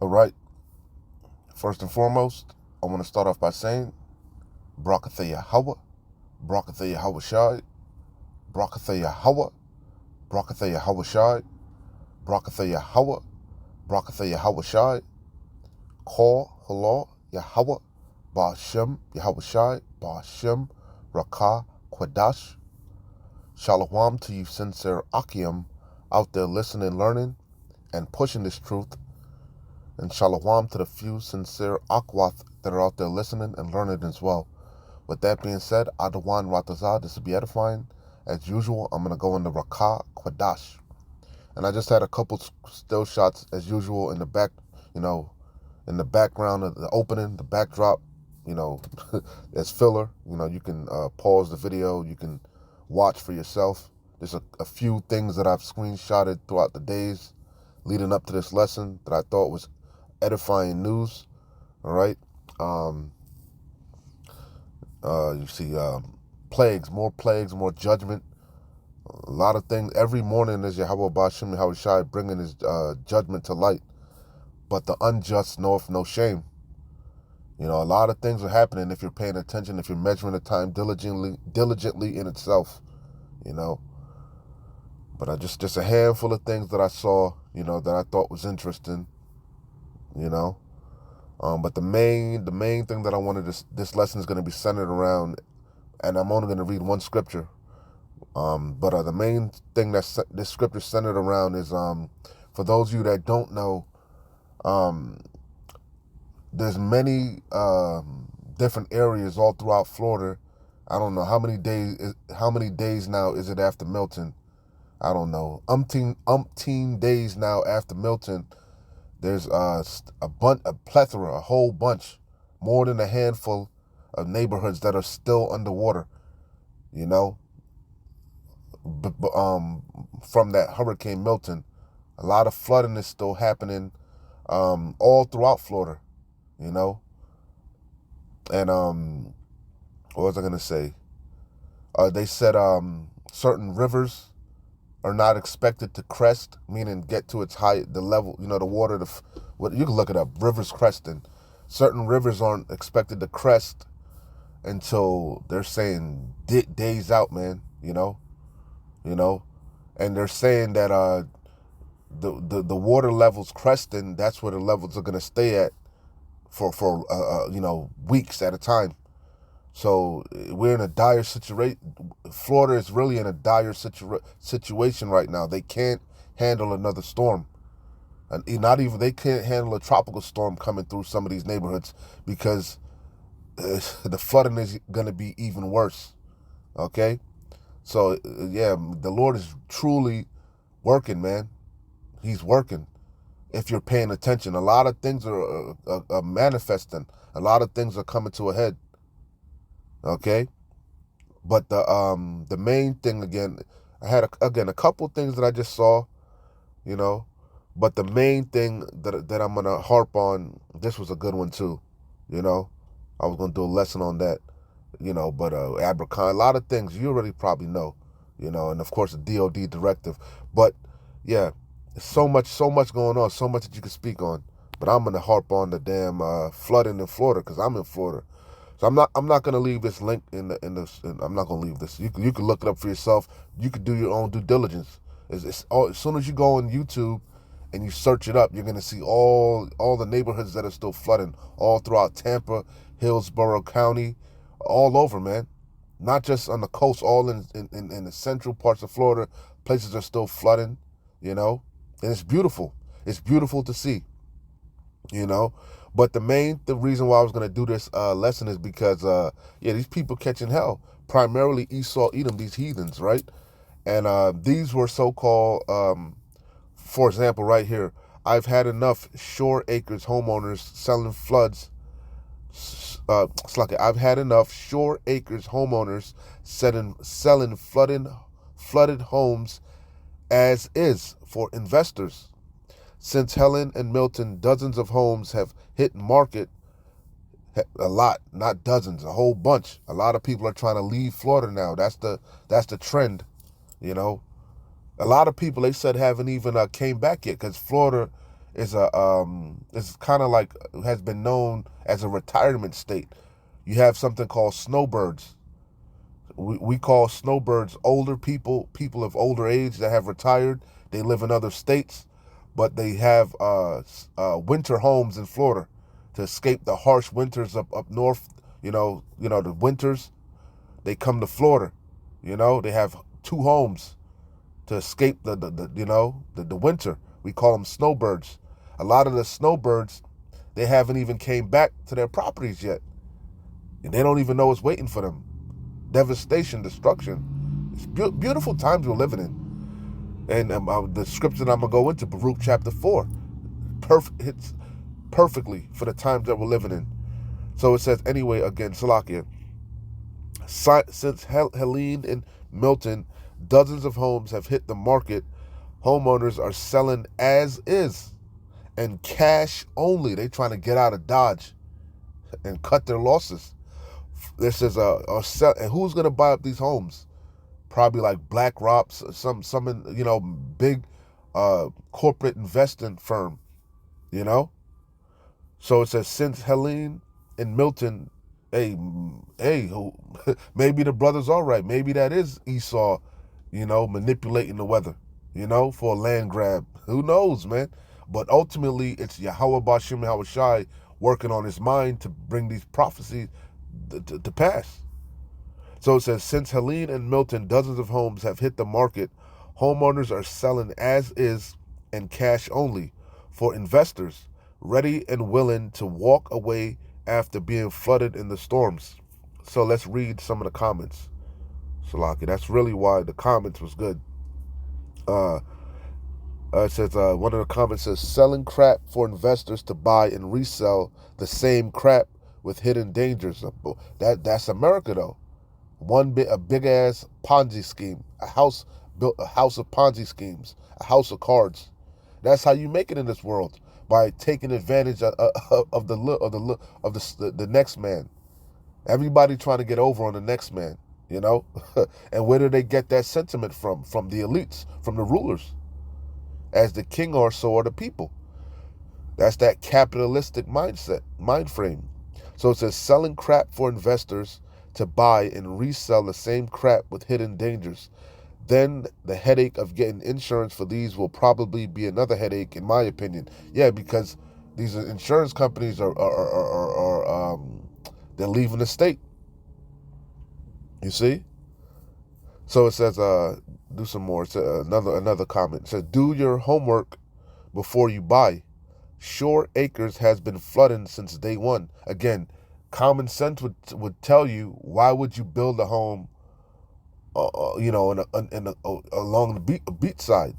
All right. First and foremost, I want to start off by saying, Barakatha Yahweh, Barakatha Yahweh Shai, Barakatha Yahweh, Barakatha Yahweh Shai, Barakatha Yahweh, Barakatha Yahweh Shai, Kor Halal Yahweh, Ba'ashem Yahweh Shai, Ba'ashem Rakah Kwadash. Shalom to you sincere Akim out there listening, learning, and pushing this truth. And shalom to the few sincere Akwath that are out there listening and learning as well. With that being said, Adawan Ratazah, this will be edifying. As usual, I'm going to go into Rakah Kwadash. And I just had a couple still shots, as usual, in the back, in the background of the opening, the backdrop, as filler. You can pause the video, you can watch for yourself. There's a few things that I've screenshotted throughout the days leading up to this lesson that I thought was edifying news. All right. You see plagues, more judgment. A lot of things. Every morning is Yahweh Ba'ashem Yahweh Shai bringing his judgment to light. But the unjust knoweth no shame. A lot of things are happening if you're paying attention, if you're measuring the time diligently in itself. But I just a handful of things that I saw, that I thought was interesting. But the main thing that I wanted this lesson is going to be centered around, and I'm only going to read one scripture. But the main thing that this scripture is centered around is, for those of you that don't know, there's many different areas all throughout Florida. I don't know how many days now is it after Milton. I don't know. Umpteen days now after Milton. There's a plethora, a whole bunch, more than a handful of neighborhoods that are still underwater, from that Hurricane Milton. A lot of flooding is still happening all throughout Florida, And what was I going to say? They said certain rivers are not expected to crest, meaning get to its height, the level, the water, you can look it up, rivers cresting. Certain rivers aren't expected to crest until they're saying days out, man, and they're saying that the water levels cresting, that's where the levels are going to stay at for weeks at a time. So we're in a dire situation. Florida is really in a dire situation right now. They can't handle another storm. And they can't handle a tropical storm coming through some of these neighborhoods because the flooding is going to be even worse. Okay? So, the Lord is truly working, man. He's working. If you're paying attention, a lot of things are manifesting. A lot of things are coming to a head. Okay, but the main thing again, I had a couple things that I just saw, but the main thing that I'm gonna harp on, this was a good one too, I was gonna do a lesson on that, but Abercon, a lot of things you already probably know, and of course the DOD directive, but yeah, so much going on, so much that you can speak on, but I'm gonna harp on the damn flooding in Florida because I'm in Florida. So I'm not gonna leave this link I'm not gonna leave this. You can look it up for yourself. You could do your own due diligence. As soon as you go on YouTube and you search it up, you're gonna see all the neighborhoods that are still flooding all throughout Tampa, Hillsborough County, all over, man. Not just on the coast, all in the central parts of Florida, places are still flooding, and it's beautiful. It's beautiful to see, But the reason why I was going to do this lesson is because, these people catching hell, primarily Esau, Edom, these heathens, right? And these were so-called, for example, right here, I've had enough Shore Acres homeowners selling floods. I've had enough Shore Acres homeowners selling flooded homes as is for investors. Since Helen and Milton, dozens of homes have hit market. A lot, not dozens, a whole bunch. A lot of people are trying to leave Florida now. That's the trend, A lot of people, they said, haven't even came back yet because Florida is it's kind of like has been known as a retirement state. You have something called snowbirds. We call snowbirds older people, people of older age that have retired. They live in other states, but they have winter homes in Florida to escape the harsh winters up north. The winters. They come to Florida. They have two homes to escape the winter. We call them snowbirds. A lot of the snowbirds, they haven't even came back to their properties yet, and they don't even know what's waiting for them. Devastation, destruction. It's beautiful times we're living in. And the scripture that I'm gonna go into, BARUCH chapter 4, hits perfectly for the times that we're living in. So it says, anyway, again, Salakia, since Helene and Milton, dozens of homes have hit the market. Homeowners are selling as is and cash only. They trying to get out of Dodge and cut their losses. This is and who's gonna buy up these homes? Probably like BlackRock, some big corporate investing firm. So it says, since Helene and Milton, hey, maybe the brother's all right. Maybe that is Esau, manipulating the weather, for a land grab. Who knows, man? But ultimately, it's Yahweh Bashim Yahweh Shai working on his mind to bring these prophecies to pass. So it says, since Helene and Milton, dozens of homes have hit the market. Homeowners are selling as is and cash only for investors ready and willing to walk away after being flooded in the storms. So let's read some of the comments. Salaki, that's really why the comments was good. It says, one of the comments says, selling crap for investors to buy and resell the same crap with hidden dangers. That's America, though. A big ass Ponzi scheme, a house of Ponzi schemes, a house of cards. That's how you make it in this world, by taking advantage of the next man. Everybody trying to get over on the next man, And where do they get that sentiment from? From the elites, from the rulers. As the king are, so are the people. That's that capitalistic mind frame. So it says, selling crap for investors to buy and resell the same crap with hidden dangers. Then the headache of getting insurance for these will probably be another headache, in my opinion. Yeah, because these insurance companies are they're leaving the state. You see? So it says, do some more. It's another comment. It says, do your homework before you buy. Shore Acres has been flooding since day one. Again, common sense would tell you, why would you build a home, along the beach side?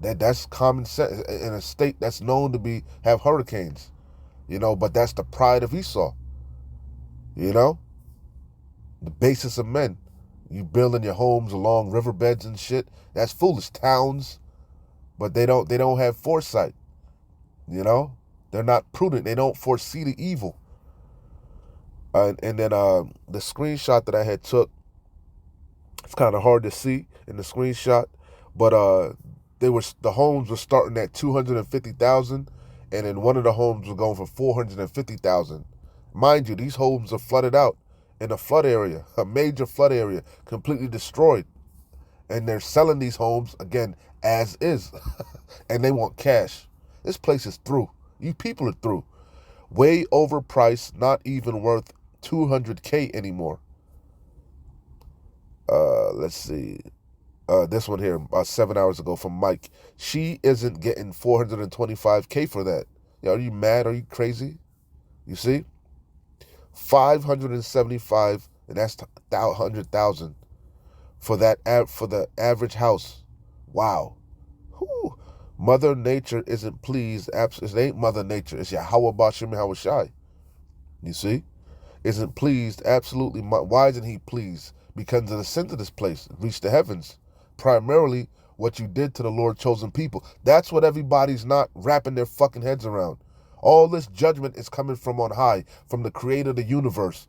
That's common sense in a state that's known to have hurricanes, But that's the pride of Esau, the basis of men. You building your homes along riverbeds and shit. That's foolish. Towns, but they don't have foresight. They're not prudent. They don't foresee the evil. And then the screenshot that I had took, it's kind of hard to see in the screenshot, but the homes were starting at 250,000, and then one of the homes was going for 450,000. Mind you, these homes are flooded out in a flood area, a major flood area, completely destroyed, and they're selling these homes again as is, and they want cash. This place is through. You people are through. Way overpriced, not even worth $200K anymore. Let's see. This one here, about 7 hours ago from Mike. She isn't getting $425K for that. Are you mad? Are you crazy? You see? 575, and that's 100,000 for the average house. Wow. Whew. Mother Nature isn't pleased. It ain't Mother Nature. It's Yahweh Bashim Yahweh Shai. You see? Isn't pleased. Absolutely. Why isn't he pleased? Because of the sin of this place. Reach the heavens. Primarily what you did to the Lord chosen people. That's what everybody's not wrapping their fucking heads around. All this judgment is coming from on high, from the creator of the universe.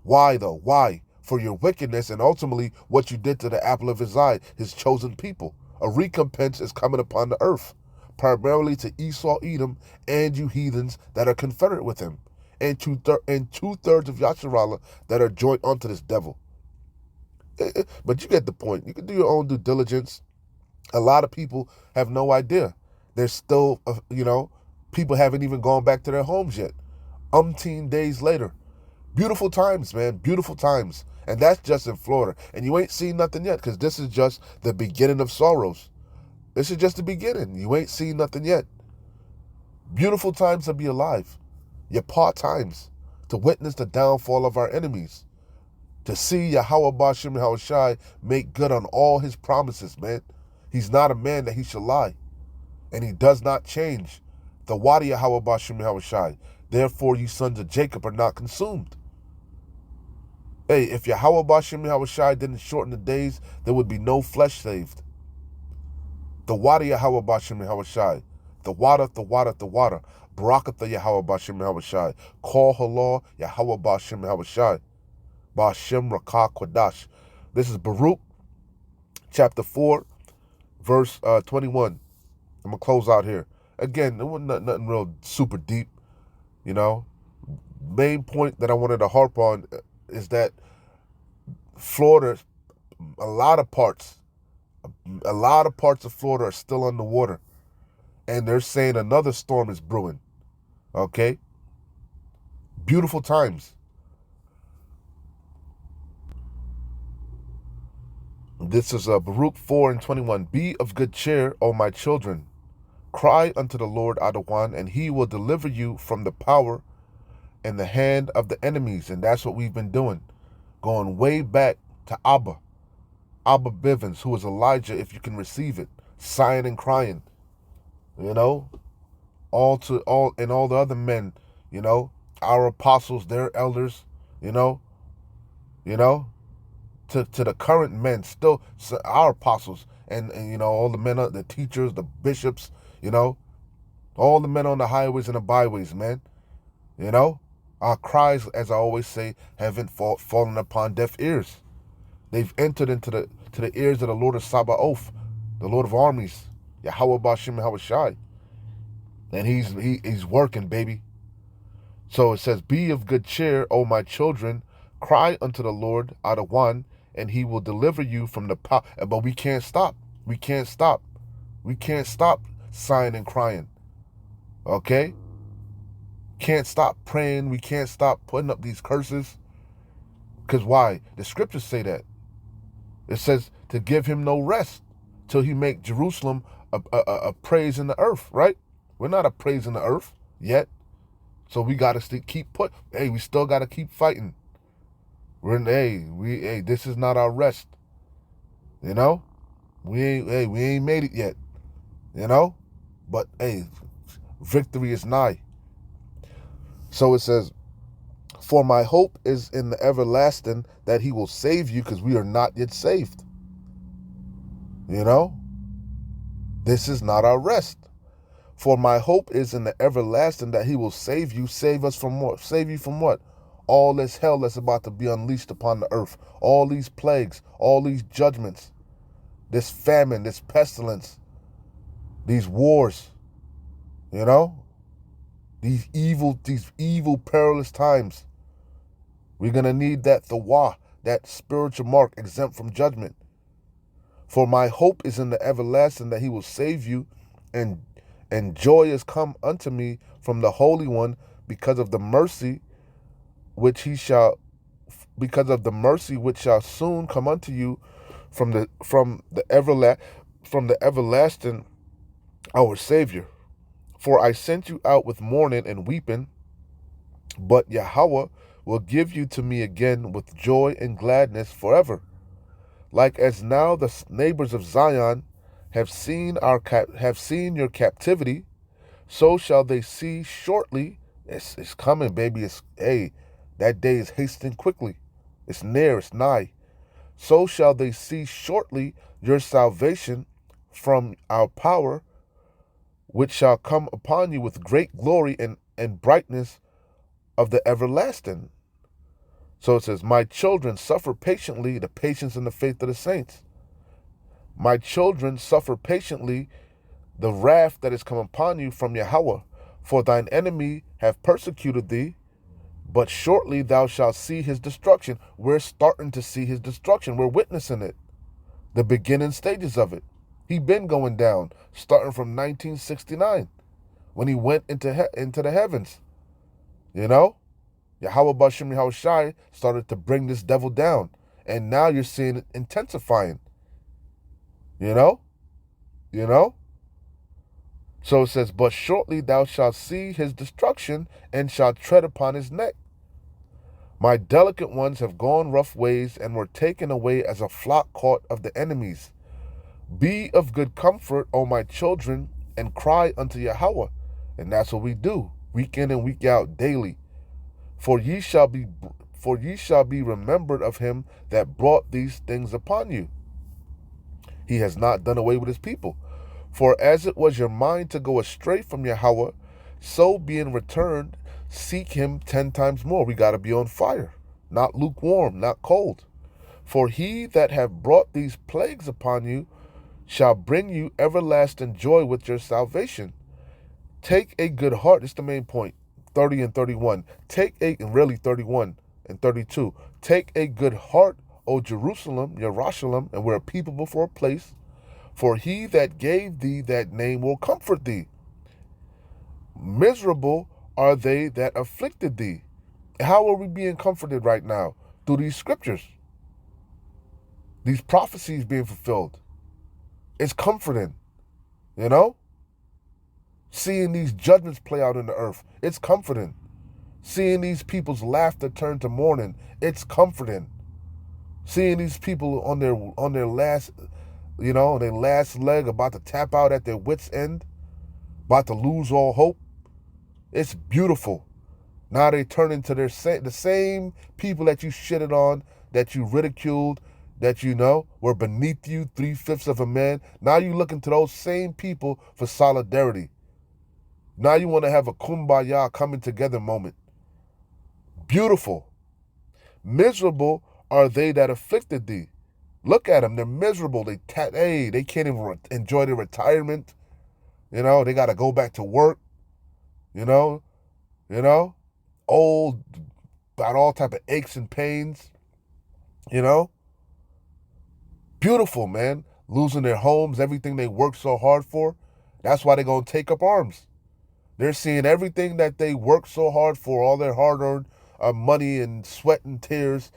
Why though? Why? For your wickedness and ultimately what you did to the apple of his eye, his chosen people. A recompense is coming upon the earth. primarily to Esau, Edom, and you heathens that are confederate with him, and two-thirds of Yasharallah that are joined onto this devil. But you get the point. You can do your own due diligence. A lot of people have no idea. There's still, people haven't even gone back to their homes yet. Umpteen days later. Beautiful times, man. Beautiful times. And that's just in Florida. And you ain't seen nothing yet, because this is just the beginning of sorrows. This is just the beginning. You ain't seen nothing yet. Beautiful times to be alive. Yapar times to witness the downfall of our enemies. To see Yahweh Bashim Yahushai make good on all his promises, man. He's not a man that he should lie. And he does not change. The Wadi Yahweh Bashim Yahushai. Therefore, you sons of Jacob are not consumed. Hey, if Yahweh Bashim Yahushai didn't shorten the days, there would be no flesh saved. The Wadi Yahweh Bashim Yahushai. The water. Barakatha Yahweh Bashim Yahushai. Call Halal Yahweh Bashim Yahushai. Bashim Rakah Kodash. This is Baruch, chapter 4, verse 21. I'm going to close out here. Again, there wasn't nothing real super deep, Main point that I wanted to harp on is that Florida, a lot of parts of Florida are still underwater. And they're saying another storm is brewing. Okay? Beautiful times. This is Baruch 4 and 21. Be of good cheer, O my children. Cry unto the Lord Adawan, and he will deliver you from the power and the hand of the enemies. And that's what we've been doing. Going way back to Abba Bivens, who was Elijah, if you can receive it. Sighing and crying. All the other men, our apostles, their elders, to the current men, still our apostles, and all the men, the teachers, the bishops, all the men on the highways and the byways, man. Our cries, as I always say, haven't fallen upon deaf ears. They've entered into the ears of the Lord of Sabaoth, the Lord of armies, Yahweh Bashim Yahushai. And he's working, baby. So it says, be of good cheer, O my children. Cry unto the Lord Adawan, and he will deliver you from the power. But we can't stop. We can't stop sighing and crying. Okay? Can't stop praying. We can't stop putting up these curses. Because why? The scriptures say that. It says to give him no rest till he make Jerusalem a praise in the earth, right? We're not a praise in the earth yet. So we got to we still got to keep fighting. This is not our rest. We ain't made it yet. But victory is nigh. So it says, for my hope is in the everlasting, that he will save you, because we are not yet saved. This is not our rest. For my hope is in the everlasting, that he will save you. Save us from what? Save you from what? All this hell that's about to be unleashed upon the earth. All these plagues, all these judgments, this famine, this pestilence, these wars, these evil, perilous times. We're going to need that thawah, that spiritual mark exempt from judgment. For my hope is in the everlasting, that he will save you, and joy is come unto me from the Holy One, because of the mercy which shall soon come unto you from the everlasting, our Savior. For I sent you out with mourning and weeping, but Yahweh will give you to me again with joy and gladness forever. Like as now the neighbors of Zion have seen your captivity, so shall they see shortly. It's coming, baby. That day is hastening quickly. It's near, it's nigh. So shall they see shortly your salvation from our power, which shall come upon you with great glory and brightness of the everlasting. So it says, my children, suffer patiently, the patience and the faith of the saints. My children, suffer patiently the wrath that is come upon you from Yahweh, for thine enemy have persecuted thee, but shortly thou shalt see his destruction. We're starting to see his destruction. We're witnessing it. The beginning stages of it. He been going down, starting from 1969, when he went into the heavens. You know? Yahweh Bashim Yahushai started to bring this devil down. And now you're seeing it intensifying. You know? You know? So it says, but shortly thou shalt see his destruction and shalt tread upon his neck. My delicate ones have gone rough ways and were taken away as a flock caught of the enemies. Be of good comfort, O my children, and cry unto Yahweh. And that's what we do, week in and week out, daily. For ye shall be remembered of him that brought these things upon you. He has not done away with his people. For as it was your mind to go astray from Yahweh, so being returned, seek him 10 times more. We got to be on fire, not lukewarm, not cold. For he that have brought these plagues upon you shall bring you everlasting joy with your salvation. Take a good heart. This is the main point, 30 and 31. And really 31 and 32. Take a good heart, O Jerusalem, Yerushalayim, and we're a people before a place. For he that gave thee that name will comfort thee. Miserable are they that afflicted thee. How are we being comforted right now? Through these scriptures. These prophecies being fulfilled. It's comforting, you know? Seeing these judgments play out in the earth, it's comforting. Seeing these people's laughter turn to mourning, it's comforting. Seeing these people on their last, their last leg, about to tap out at their wits' end, about to lose all hope, it's beautiful. Now they turn into the same people that you shitted on, that you ridiculed, that were beneath you, 3/5 of a man. Now you looking to those same people for solidarity. Now you want to have a kumbaya coming together moment. Beautiful. Miserable are they that afflicted thee. Look at them. They're miserable. They can't even enjoy their retirement. They got to go back to work. Old, got all type of aches and pains. Beautiful, man. Losing their homes, everything they worked so hard for. That's why they're going to take up arms. They're seeing everything that they worked so hard for, all their hard-earned money and sweat and tears,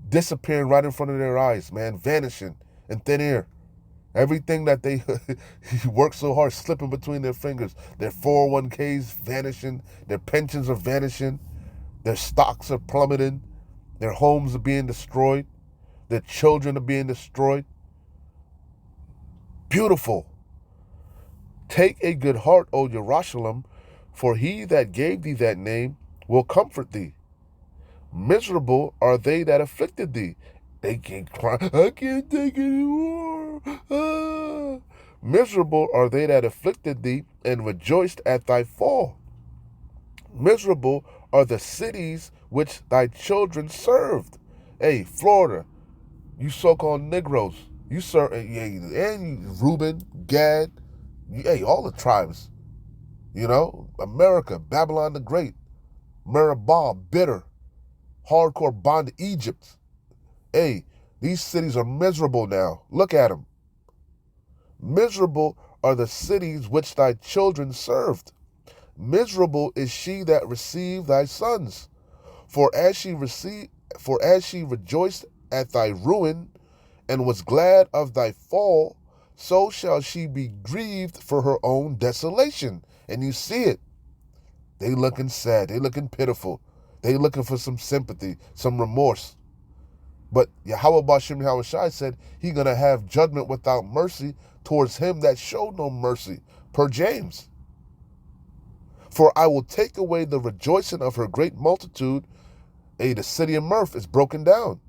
disappearing right in front of their eyes, man, vanishing in thin air. Everything that they worked so hard, slipping between their fingers. Their 401ks vanishing, their pensions are vanishing, their stocks are plummeting, their homes are being destroyed, their children are being destroyed. Beautiful. Take a good heart, O Yerushalayim, for he that gave thee that name will comfort thee. Miserable are they that afflicted thee. They can't cry, I can't take anymore. Ah. Miserable are they that afflicted thee and rejoiced at thy fall. Miserable are the cities which thy children served. Hey, Florida, you so-called Negroes, you serve, and Reuben, Gad, all the tribes, America, Babylon the Great, Meribah, bitter, hardcore bond to Egypt. Hey, these cities are miserable now. Look at them. Miserable are the cities which thy children served. Miserable is she that received thy sons. For as she rejoiced at thy ruin, and was glad of thy fall, so shall she be grieved for her own desolation. And you see it. They looking sad. They looking pitiful. They looking for some sympathy, some remorse. But Yahweh Bashim Yahushai said he going to have judgment without mercy towards him that showed no mercy, per James. For I will take away the rejoicing of her great multitude. The city of mirth is broken down.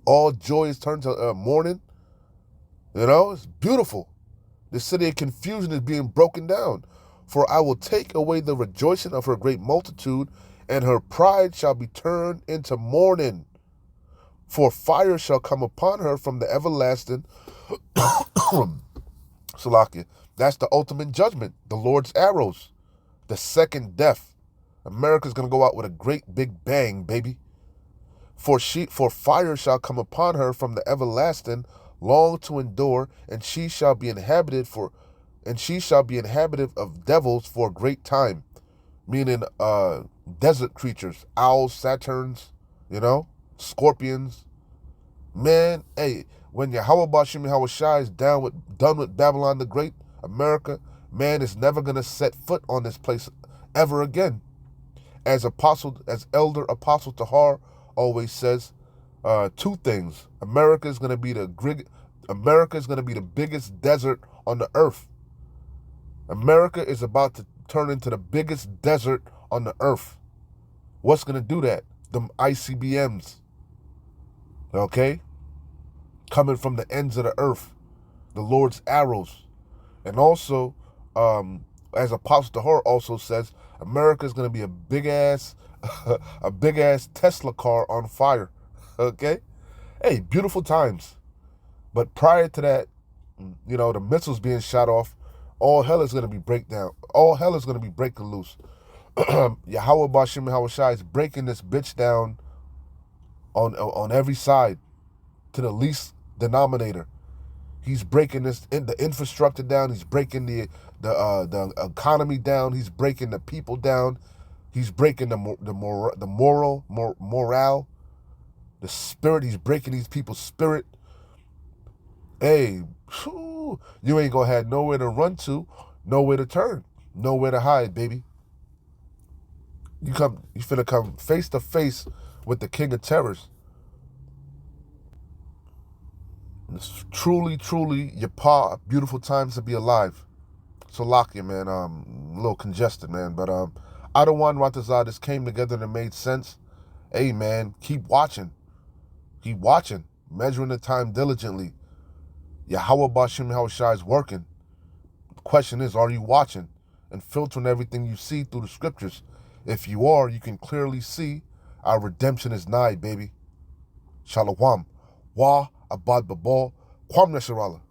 All joy is turned to mourning. It's beautiful. The city of confusion is being broken down. For I will take away the rejoicing of her great multitude, and her pride shall be turned into mourning. For fire shall come upon her from the everlasting, Salakia. That's the ultimate judgment. The Lord's arrows. The second death. America's gonna go out with a great big bang, baby. For fire shall come upon her from the everlasting, long to endure, and she shall be inhabited of devils for a great time. Meaning desert creatures, owls, saturns, scorpions. Man, hey, when Yahweh Bashim Yahweh Shai is done with Babylon the Great, America, man is never gonna set foot on this place ever again. As Elder Apostle Tahar always says, two things. America is gonna be the biggest desert on the earth. America is about to turn into the biggest desert on the earth. What's gonna do that? Them ICBMs. Okay? Coming from the ends of the earth. The Lord's arrows. And also, as Apostle Tahar also says, America is going to be a big ass Tesla car on fire. Okay? Hey, beautiful times. But prior to that, the missiles being shot off, all hell is going to be breakdown. All hell is going to be breaking loose. Yahweh Bashim Yahweh Shai is breaking this bitch down on every side to the least denominator. He's breaking the infrastructure down. He's breaking the economy down. He's breaking the people down. He's breaking the morale, the spirit. He's breaking these people's spirit. Hey, you ain't gonna have nowhere to run to, nowhere to turn, nowhere to hide, baby. You finna come face to face with the King of Terrors. It's truly, truly, Yapa, beautiful times to be alive. So Lakia, man, a little congested, man. But Adawan Ratazah, this came together and it made sense. Hey, man, keep watching. Keep watching. Measuring the time diligently. Yahweh Bashim Yahweh Shai is working. The question is, are you watching? And filtering everything you see through the scriptures. If you are, you can clearly see our redemption is nigh, baby. Shalom. Wa Abad Babal. Kwam Nesharallah.